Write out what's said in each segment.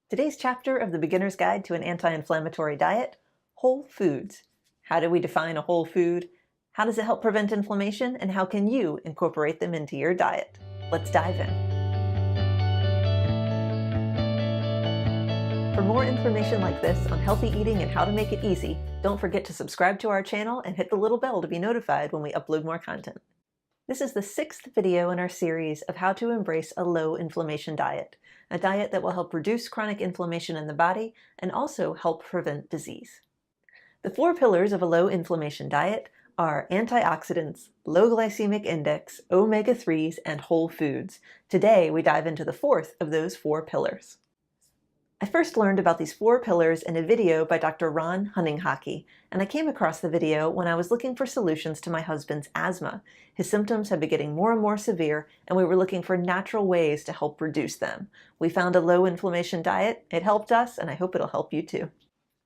Today's chapter of the Beginner's Guide to an Anti-Inflammatory Diet, Whole Foods. How do we define a whole food? How does it help prevent inflammation? And how can you incorporate them into your diet? Let's dive in. For more information like this on healthy eating and how to make it easy, don't forget to subscribe to our channel and hit the little bell to be notified when we upload more content. This is the 6th video in our series of how to embrace a low inflammation diet, a diet that will help reduce chronic inflammation in the body and also help prevent disease. The 4 pillars of a low inflammation diet are antioxidants, low glycemic index, omega-3s, and whole foods. Today we dive into the 4th of those 4 pillars. I first learned about these 4 pillars in a video by Dr. Hunninghake, and I came across the video when I was looking for solutions to my husband's asthma. His symptoms had been getting more and more severe, and we were looking for natural ways to help reduce them. We found a low inflammation diet. It helped us, and I hope it'll help you too.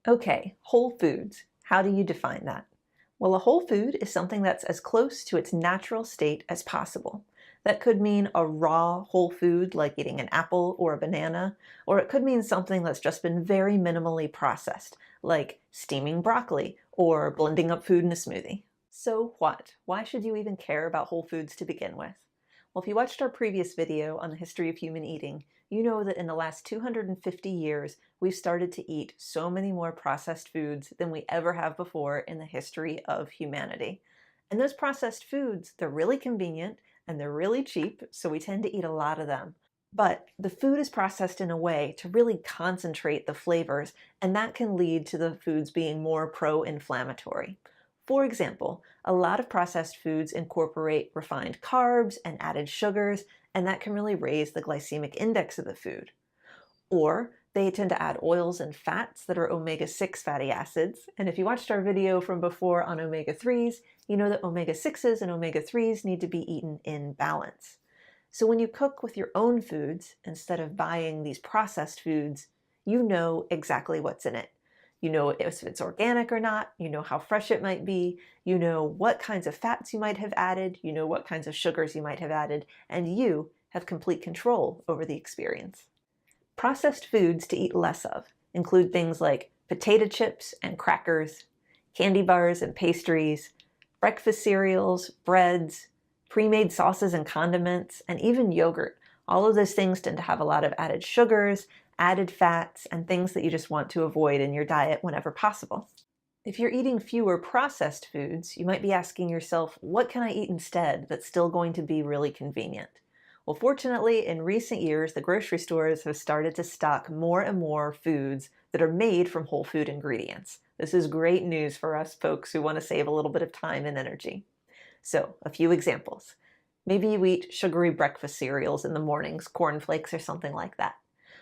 Okay, whole foods. How do you define that? Well, a whole food is something that's as close to its natural state as possible. That could mean a raw whole food like eating an apple or a banana, or it could mean something that's just been very minimally processed, like steaming broccoli or blending up food in a smoothie. So what? Why should you even care about whole foods to begin with? Well, if you watched our previous video on the history of human eating, you know that in the last 250 years, we've started to eat so many more processed foods than we ever have before in the history of humanity. And those processed foods, they're really convenient, and they're really cheap, so we tend to eat a lot of them. But the food is processed in a way to really concentrate the flavors, and that can lead to the foods being more pro-inflammatory. For example, a lot of processed foods incorporate refined carbs and added sugars, and that can really raise the glycemic index of the food. Or they tend to add oils and fats that are omega-6 fatty acids. And if you watched our video from before on omega-3s, you know that omega-6s and omega-3s need to be eaten in balance. So when you cook with your own foods, instead of buying these processed foods, you know exactly what's in it. You know if it's organic or not, you know how fresh it might be, you know what kinds of fats you might have added, you know what kinds of sugars you might have added, and you have complete control over the experience. Processed foods to eat less of include things like potato chips and crackers, candy bars and pastries, breakfast cereals, breads, pre-made sauces and condiments, and even yogurt. All of those things tend to have a lot of added sugars, added fats, and things that you just want to avoid in your diet whenever possible. If you're eating fewer processed foods, you might be asking yourself, what can I eat instead that's still going to be really convenient? Well, fortunately, in recent years, the grocery stores have started to stock more and more foods that are made from whole food ingredients. This is great news for us folks who want to save a little bit of time and energy. So, a few examples. Maybe you eat sugary breakfast cereals in the mornings, cornflakes or something like that.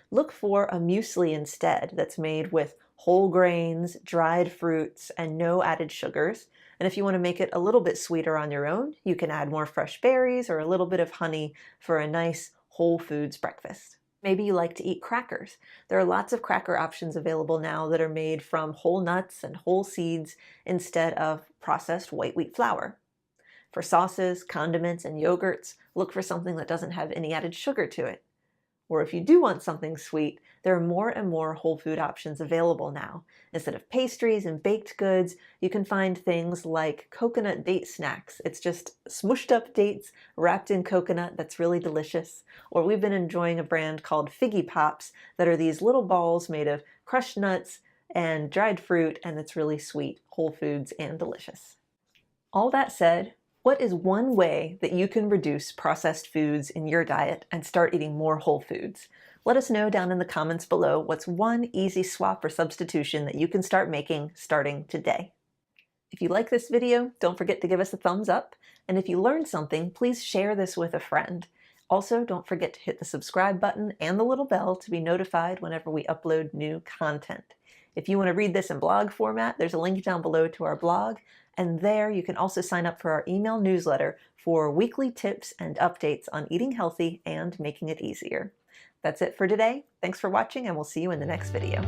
Look for a muesli instead that's made with whole grains, dried fruits, and no added sugars. And if you want to make it a little bit sweeter on your own, you can add more fresh berries or a little bit of honey for a nice whole foods breakfast. Maybe you like to eat crackers. There are lots of cracker options available now that are made from whole nuts and whole seeds instead of processed white wheat flour. For sauces, condiments, and yogurts, look for something that doesn't have any added sugar to it. Or if you do want something sweet, there are more and more whole food options available now. Instead of pastries and baked goods, you can find things like coconut date snacks. It's just smushed up dates wrapped in coconut that's really delicious. Or we've been enjoying a brand called Figgy Pops that are these little balls made of crushed nuts and dried fruit, and it's really sweet, whole foods, and delicious. All that said, what is one way that you can reduce processed foods in your diet and start eating more whole foods? Let us know down in the comments below what's one easy swap or substitution that you can start making starting today. If you like this video, don't forget to give us a thumbs up. And if you learned something, please share this with a friend. Also, don't forget to hit the subscribe button and the little bell to be notified whenever we upload new content. If you want to read this in blog format, there's a link down below to our blog. And there you can also sign up for our email newsletter for weekly tips and updates on eating healthy and making it easier. That's it for today. Thanks for watching, and we'll see you in the next video.